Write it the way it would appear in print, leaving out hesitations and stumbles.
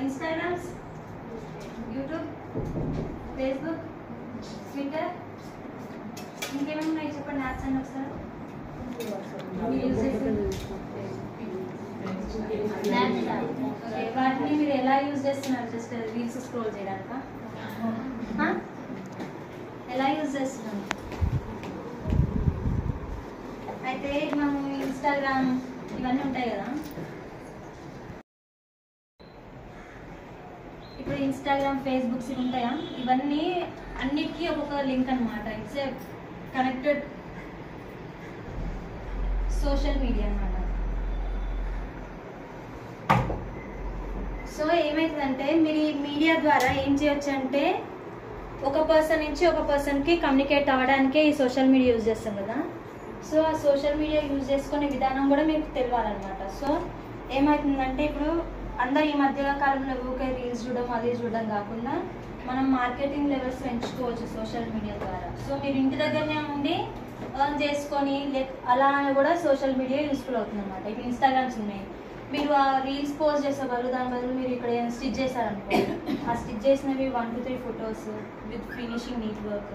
Instagram, YouTube, Facebook, Twitter, ఇంకేమేమి ఉన్నాయి చెప్పండి. యాప్స్ అన్నీ ఒకసారి వాటిని మీరు ఎలా యూజ్ చేస్తున్నారు? జస్ట్ రీల్స్ స్క్రోల్ చేయడానికా? ఎలా యూజ్ చేస్తున్నాం? అయితే మనము ఇన్స్టాగ్రామ్ ఇవన్నీ ఉంటాయి కదా, ఇప్పుడు ఇన్స్టాగ్రామ్ ఫేస్బుక్స్ ఉంటాయా, ఇవన్నీ అన్నిటికీ ఒక్కొక్క లింక్ అనమాట. It's a connected social media అనమాట. సో ఏమవుతుందంటే మీరు ఈ మీడియా ద్వారా ఏం చేయొచ్చు అంటే ఒక పర్సన్ నుంచి ఒక పర్సన్కి కమ్యూనికేట్ అవ్వడానికే ఈ సోషల్ మీడియా యూజ్ చేస్తాం కదా. సో ఆ సోషల్ మీడియా యూజ్ చేసుకునే విధానం కూడా మీకు తెలియాలన్నమాట. సో ఏమవుతుందంటే ఇప్పుడు అందరు ఈ మధ్య కాలంలో ఊకే రీల్స్ చూడడం అది చూడడం కాకుండా మనం మార్కెటింగ్ లెవెల్స్ పెంచుకోవచ్చు సోషల్ మీడియా ద్వారా. సో మీరు ఇంటి దగ్గరనే ఉండి ఎర్న్ చేసుకొని అలా కూడా సోషల్ మీడియా యూస్ఫుల్ అవుతుంది అనమాట. ఇప్పుడు ఇన్స్టాగ్రామ్స్ ఉన్నాయి, మీరు ఆ రీల్స్ పోస్ట్ చేసే బదులు దాని బదులు మీరు ఇక్కడ స్టిచ్ చేశారనుకో, ఆ స్టిచ్ చేసినవి 1 to 3 photos with finishing neat work